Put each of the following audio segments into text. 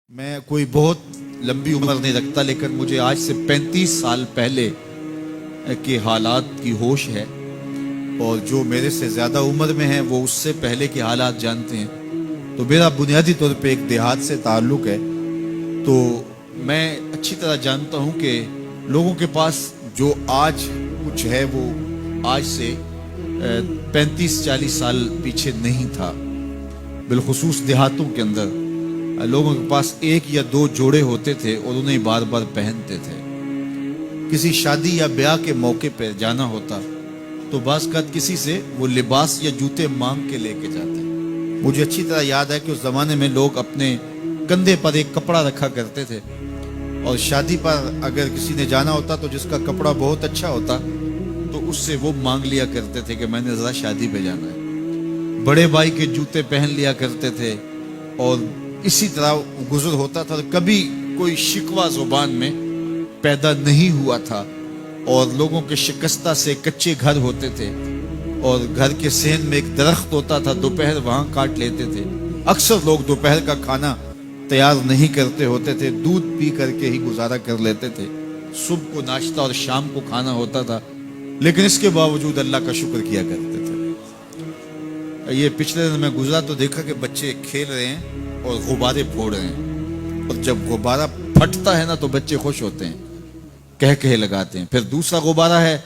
میں کوئی بہت لمبی عمر نہیں رکھتا، لیکن مجھے آج سے 35 سال پہلے کے حالات کی ہوش ہے، اور جو میرے سے زیادہ عمر میں ہیں وہ اس سے پہلے کے حالات جانتے ہیں۔ تو میرا بنیادی طور پہ ایک دیہات سے تعلق ہے، تو میں اچھی طرح جانتا ہوں کہ لوگوں کے پاس جو آج کچھ ہے وہ آج سے 35-40 سال پیچھے نہیں تھا۔ بالخصوص دیہاتوں کے اندر لوگوں کے پاس ایک یا دو جوڑے ہوتے تھے اور انہیں بار بار پہنتے تھے۔ کسی شادی یا بیاہ کے موقع پہ جانا ہوتا تو بعض اوقات کسی سے وہ لباس یا جوتے مانگ کے لے کے جاتے۔ مجھے اچھی طرح یاد ہے کہ اس زمانے میں لوگ اپنے کندھے پر ایک کپڑا رکھا کرتے تھے، اور شادی پر اگر کسی نے جانا ہوتا تو جس کا کپڑا بہت اچھا ہوتا تو اس سے وہ مانگ لیا کرتے تھے کہ میں نے ذرا شادی پہ جانا ہے۔ بڑے بھائی کے جوتے پہن لیا کرتے تھے، اور اسی طرح گزر ہوتا تھا۔ کبھی کوئی شکوہ زبان میں پیدا نہیں ہوا تھا، اور لوگوں کے شکستہ سے کچے گھر ہوتے تھے، اور گھر کے صحن میں ایک درخت ہوتا تھا، دوپہر وہاں کاٹ لیتے تھے۔ اکثر لوگ دوپہر کا کھانا تیار نہیں کرتے ہوتے تھے، دودھ پی کر کے ہی گزارا کر لیتے تھے۔ صبح کو ناشتہ اور شام کو کھانا ہوتا تھا، لیکن اس کے باوجود اللہ کا شکر کیا کرتے تھے۔ یہ پچھلے دن میں گزرا تو دیکھا کہ بچے کھیل رہے ہیں اور غبارے پھوڑ رہے ہیں، اور جب غبارہ پھٹتا ہے نا تو بچے خوش ہوتے ہیں، کہہ لگاتے ہیں۔ پھر دوسرا غبارہ ہے،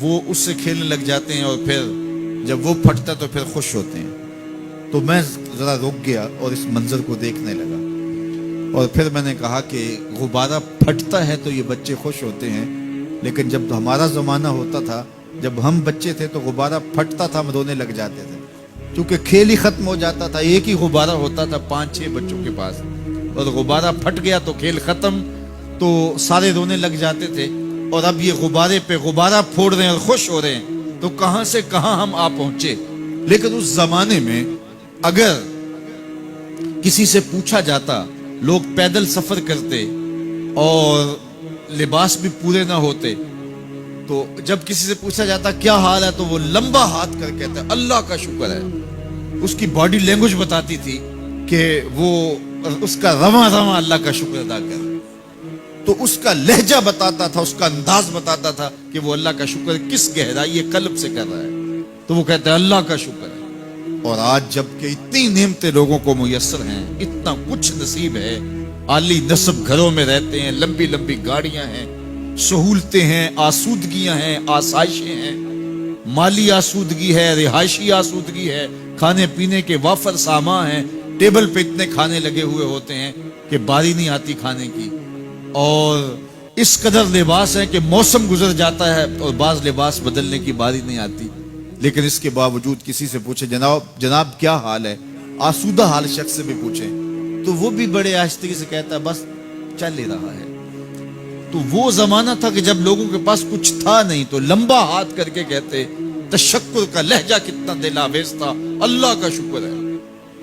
وہ اس سے کھیلنے لگ جاتے ہیں، اور پھر جب وہ پھٹتا تو پھر خوش ہوتے ہیں۔ تو میں ذرا رک گیا اور اس منظر کو دیکھنے لگا، اور پھر میں نے کہا کہ غبارہ پھٹتا ہے تو یہ بچے خوش ہوتے ہیں، لیکن جب ہمارا زمانہ ہوتا تھا، جب ہم بچے تھے تو غبارہ پھٹتا تھا، ہم رونے لگ جاتے تھے، کیونکہ کھیل ہی ختم ہو جاتا تھا۔ ایک ہی غبارہ ہوتا تھا 5-6 بچوں کے پاس، اور غبارہ پھٹ گیا تو کھیل ختم، تو سارے رونے لگ جاتے تھے۔ اور اب یہ غبارے پہ غبارہ پھوڑ رہے ہیں اور خوش ہو رہے ہیں، تو کہاں سے کہاں ہم آ پہنچے۔ لیکن اس زمانے میں اگر کسی سے پوچھا جاتا، لوگ پیدل سفر کرتے اور لباس بھی پورے نہ ہوتے، تو جب کسی سے پوچھا جاتا کیا حال ہے تو وہ لمبا ہاتھ کر کہتا ہے اللہ کا شکر ہے۔ اس کی باڈی لینگویج بتاتی تھی کہ وہ اس کا رواں رواں اللہ کا شکر ادا کر، تو اس کا لہجہ بتاتا تھا، اس کا انداز بتاتا تھا کہ وہ اللہ کا شکر کس گہرائی قلب سے کر رہا ہے۔ تو وہ کہتا ہے اللہ کا شکر ہے۔ اور آج جب کہ اتنی نعمتیں لوگوں کو میسر ہیں، اتنا کچھ نصیب ہے، عالی نسب گھروں میں رہتے ہیں، لمبی لمبی گاڑیاں ہیں، سہولتیں ہیں، آسودگیاں ہیں، آسائشیں ہیں، مالی آسودگی ہے، رہائشی آسودگی ہے، کھانے پینے کے وافر سامان ہیں، ٹیبل پہ اتنے کھانے لگے ہوئے ہوتے ہیں کہ باری نہیں آتی کھانے کی، اور اس قدر لباس ہے کہ موسم گزر جاتا ہے اور بعض لباس بدلنے کی باری نہیں آتی۔ لیکن اس کے باوجود کسی سے پوچھے جناب کیا حال ہے، آسودہ حال شخص سے بھی پوچھیں تو وہ بھی بڑے آہستگی سے کہتا ہے بس چل ہی رہا ہے۔ تو وہ زمانہ تھا کہ جب لوگوں کے پاس کچھ تھا نہیں تو لمبا ہاتھ کر کے کہتے تشکر کا لہجہ کتنا دل آویز تھا، اللہ کا شکر ہے۔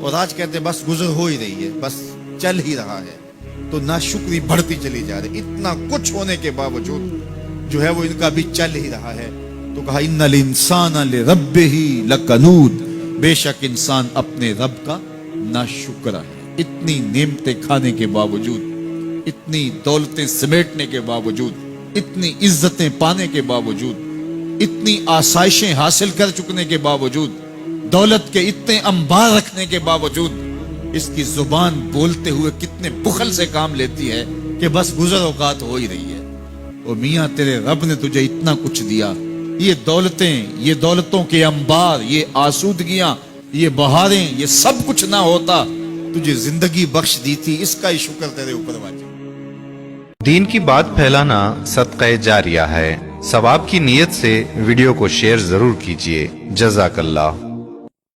اور آج کہتے بس گزر ہو ہی رہی ہے، بس چل ہی رہا ہے۔ تو ناشکری بڑھتی چلی جا رہی، اتنا کچھ ہونے کے باوجود جو ہے وہ ان کا بھی چل ہی رہا ہے۔ تو کہا ان الانسان لربہ لکنود، بے شک انسان اپنے رب کا ناشکرا ہے۔ اتنی نعمتیں کھانے کے باوجود، اتنی دولتیں سمیٹنے کے باوجود، اتنی عزتیں پانے کے باوجود، اتنی آسائشیں حاصل کر چکنے کے باوجود، دولت کے اتنے انبار رکھنے کے باوجود، اس کی زبان بولتے ہوئے کتنے بخل سے کام لیتی ہے کہ بس گزر اوقات ہو ہی رہی ہے۔ اور میاں تیرے رب نے تجھے اتنا کچھ دیا، یہ دولتیں، یہ دولتوں کے انبار، یہ آسودگیاں، یہ بہاریں، یہ سب کچھ نہ ہوتا، تجھے زندگی بخش دی تھی، اس کا ہی شکر تیرے اوپر واجب۔ دین کی بات پھیلانا صدقہ جاریہ ہے۔ ثواب کی نیت سے ویڈیو کو شیئر ضرور کیجیے۔ جزاک اللہ۔